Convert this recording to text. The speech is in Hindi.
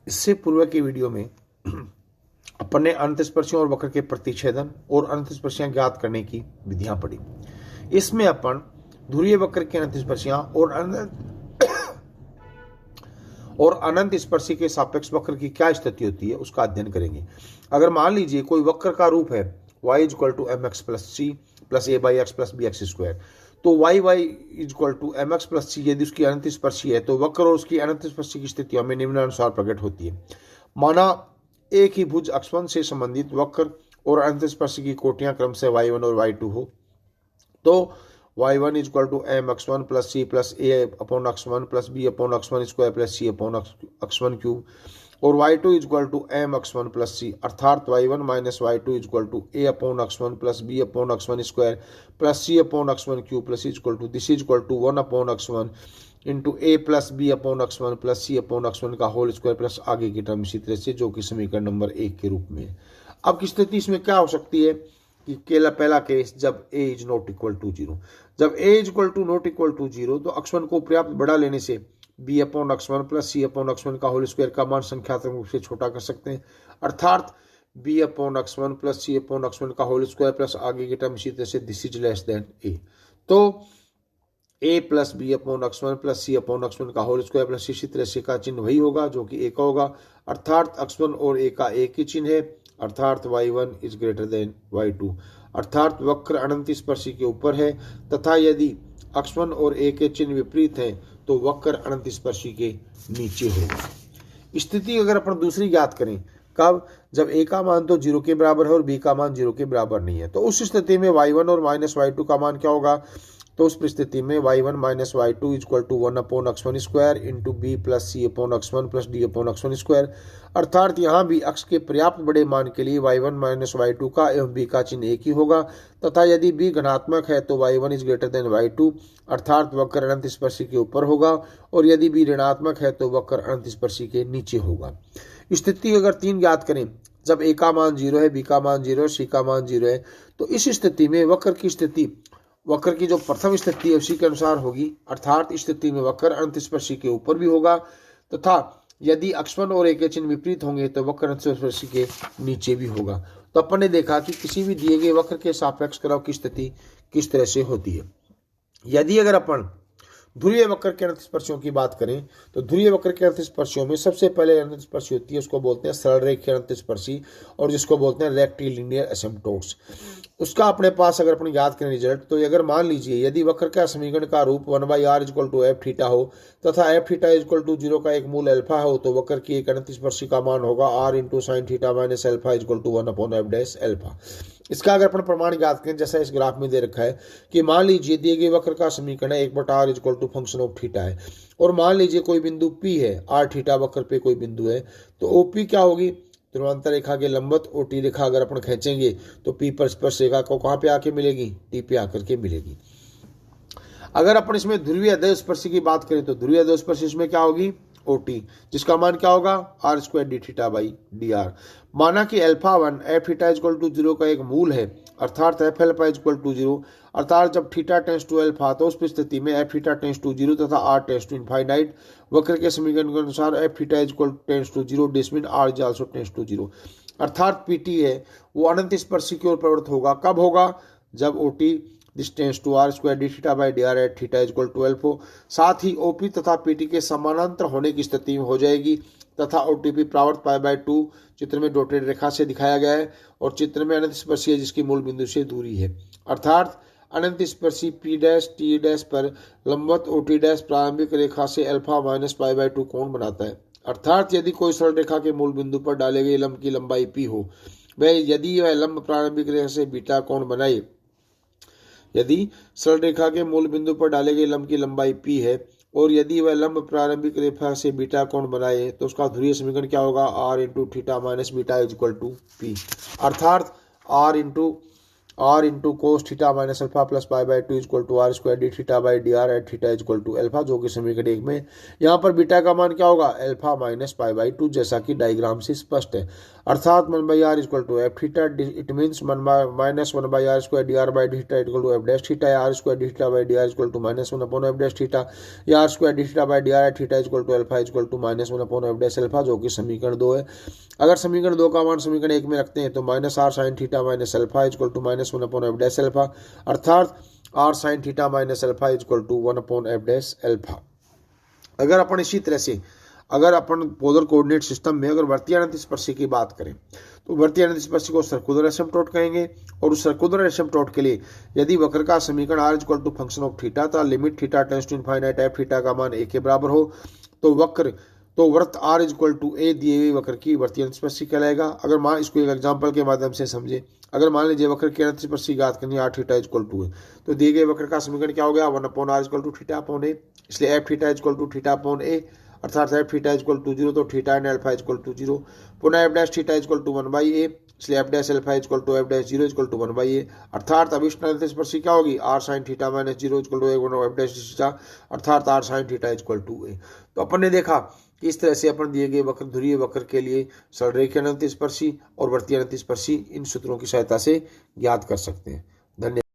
इससे पूर्व की वीडियो में अपन ने अंतस्पर्शियों और वक्र के प्रतिच्छेदन और अंतस्पर्शियां ज्ञात करने की विधियां पढ़ी। इसमें अपन ध्रुवीय वक्र के अंतस्पर्शियां और अनंत स्पर्शी के सापेक्ष वक्र की क्या स्थिति होती है उसका अध्ययन करेंगे। अगर मान लीजिए कोई वक्र का रूप है y = mx + c + a/x + bx square, तो y = mx + c यदि उसकी अनंत स्पर्शी है तो वक्र और उसकी अनंत स्पर्शी की स्थितियों में निम्नानुसार प्रकट होती है। माना एक ही भुज x1 से संबंधित वक्र और अनंत स्पर्शी की कोटियां क्रमशः y1 और y2 हो, तो y1 = mx1 + c + a/x1 + b/x1 square + c/x1 और y2 = mx1 + c, अर्थात y1 - y2 = a/x1 + b/x1 square + c/x1 this = 1/x1 a + b/x1 + c/x1 का होल स्क्वायर प्लस आगे की टर्म इसी तरह से, जो कि समीकरण नंबर 1 के रूप में है। अब की स्थिति इसमें क्या हो सकती है कि पहला केस जब a ≠ 0, जब a ≠ 0 तो x1 को पर्याप्त बड़ा लेने से b/x1 + c/x1 का होल स्क्वायर का मान संख्यात्मक रूप से छोटा कर सकते हैं, अर्थात b/x1 + c/x1 का होल स्क्वायर प्लस आगे की टर्म इसी तरह से this is less than a। तो a + b/x1 + c/x1 का होल स्क्वायर प्लस इसी तरह से का चिन्ह वही होगा जो कि a का होगा, अर्थात x1 और a का एक ही चिन्ह है, अर्थात y1 > y2, अर्थात वक्र अनंत स्पर्शी के ऊपर है तथा यदि x1 और a के चिन्ह विपरीत हैं तो वक्र अनंत स्पर्शी के नीचे होगा। स्थिति अगर अपन दूसरी ज्ञात करें, कब? जब a का मान तो 0 के बराबर है और b का मान 0 के बराबर नहीं है, तो उस स्थिति में y1 और -y2 का मान क्या होगा? तो उस परिस्थिति में y1 - y2 = 1/x1 square × b + c/x1 + d/x1 square, अर्थात यहाँ भी x के पर्याप्त बड़े मान के लिए y1 - y2 का एवं b का चिन्ह एक ही होगा तथा यदि b धनात्मक है तो y1 > y2, अर्थात वक्र अनंत स्पर्शी के ऊपर होगा, और यदि b ऋणात्मक है तो वक्र अनंत स्पर्शी के नीचे होगा। स्थिति अगर 3 ज्ञात करें, जब a का मान 0 है, b का मान 0 है, c का मान 0 है, तो इस स्थिति में वक्र की जो प्रथम स्थिति है उसी के अनुसार होगी, अर्थात इस स्थिति में वक्र अनंत स्पर्शी के ऊपर भी होगा तथा यदि x1 और a के चिन्ह विपरीत होंगे तो वक्र अनंत स्पर्शी के नीचे भी होगा। तो अपन ने देखा कि किसी भी दिए गए वक्र के सापेक्ष कलव की स्थिति किस तरह से होती है। यदि अगर अपन ध्रुवीय वक्र के अनंत स्पर्शियों की बात करें तो ध्रुवीय वक्र के अनंत स्पर्शियों में सबसे पहले अनंत स्पर्शी होती है, उसको बोलते हैं सरल रेखीय अनंत स्पर्शी और जिसको बोलते हैं रेक्टिलिनियर एसिम्प्टोट्स। उसका अपने पास अगर अपन याद करें रिजल्ट, तो अगर मान लीजिए यदि वक्र का समीकरण का रूप 1/r = fθ हो तथा fθ = 0 का एक मूल अल्फा हो, तो वक्र की एक अनंत स्पर्शी का मान होगा r × sinθ - α = 1/f'। इसका अगर अपन प्रमाण याद करें, जैसा इस ग्राफ में दे रखा है कि मान लीजिए दिए गए वक्र का समीकरण 1/r = फंक्शन ऑफ थीटा है और मान लीजिए कोई बिंदु P है, r θ वक्र पे कोई बिंदु है, तो OP क्या होगी? ध्रुवांतर रेखा के लंबवत OT रेखा अगर अपन खींचेंगे तो P पर स्पर्श रेखा को कहाँ पे आके मिलेगी? T पे आकर के मिलेगी। अगर अपन इसमें ध्रुवीय अधोस्पर्शी की बात करें तो ध्रुवीय अधोस्पर्शी इसमें क्या होगी? OT, जिसका मान क्या होगा? r² dθ/dr। माना कि α1 fθ = 0 का एक मूल है, अर्थात fα = 0, अर्थात जब θ → α तो उस स्थिति में fθ → 0 तथा r → ∞। वक्र के समीकरण के अनुसार fθ → 0 this mean r is also → 0, अर्थात PT है वो अनंत स्पर्शी की ओर प्रवृत्त होगा। कब होगा? जब OT this tends to r² dθ/dr at θ = 12 हो। साथ ही OP तथा PT के समानांतर होने की स्थिति में हो जाएगी तथा OTP प्रावर्त π/2 चित्र में डॉटेड रेखा से दिखाया गया है और चित्र में अनंत स्पर्शी है जिसकी मूल बिंदु से दूरी है, अर्थात अनंत स्पर्शी P' पर लंबवत OT' प्रारंभिक रेखा से α - π/2 कोण बनाता है, अर्थात यदि कोई सरल रेखा के मूल बिंदु पर डाले गए लंब की लंबाई P हो, यदि वह लंब प्रारंभिक रेखा से बीटा कोण बनाए, यदि सरल रेखा के मूल बिंदु पर डाले गए लंब की लंबाई P है और यदि वह लंब प्रारंभिक रेखा से बीटा कोण बनाए तो उसका ध्रुवीय समीकरण क्या होगा? r × θ - β = P, अर्थात r × r into cos theta minus alpha plus pi by two equal to r square d theta by d r at theta equal to alpha, जो कि समीकरण 1 में। यहाँ पर बीटा का मान क्या होगा, alpha minus pi by two, जैसा कि डायग्राम से स्पष्ट है। अर्थात 1/r equal to f theta, it means minus 1/r square d r by d theta equal to f dash theta, या r square d theta by d r equal to minus 1 f dash theta, या r square d theta by d r theta equal to alpha equal to minus 1 f dash alpha, जो कि समीकरण 2 है। अगर समीकरण 2 का मान समीकरण 1 में रखते हैं तो minus r sine theta minus alpha equal to minus 1 f dash alpha, अर्थात r sine theta minus alpha equal to 1 f dash alpha. अगर अपन इसी तरह से अगर अपन पोलर कोऑर्डिनेट सिस्टम में अगर वृत्तीय अनंत स्पर्शी की बात करें तो वृत्तीय अनंत स्पर्शी को सर्कुलर एसिम्पटोट कहेंगे, और उस सर्कुलर एसिम्पटोट के लिए यदि वक्र का समीकरण r equal to function of theta था, limit theta tends to infinite f theta का मान 1 के बराबर हो, तो वृत्त आर इक्वल टू ए दिए हुए वक्र की वृत्तीय अनंत स्पर्शी कहलाएगा। अगर मान इसको एक एग्जांपल के माध्यम से समझे, अगर मान लीजिए वक्र की अनंत स्पर्शी ज्ञात करनी आर थीटा इक्वल टू है, तो दिए गए वक्र का समीकरण क्या हो गया, 1/r equal to theta upon a, इसलिए f theta equal to theta upon a, अर्थात एफ थीटा इक्वल टू 0, तो theta and alpha equal to 0, पुनः f dash theta equal to 1/a, इसलिए f dash alpha equal to f dash 0 equal to 1/a, अर्थात अभिष्ट अनंत स्पर्शी क्या होगी, r sine theta minus 0 equal to f dash theta, अर्थात r sine theta equal to ए। तो अपन ने देखा कि इस तरह से अपन दिए गए वक्र ध्रुवीय वक्र के लिए सरलरेखीय अनंत स्पर्शी और वृत्तीय अनंत स्पर्शी इन सूत्रों की सहायता से ज्ञात कर सकते हैं। धन्यवाद।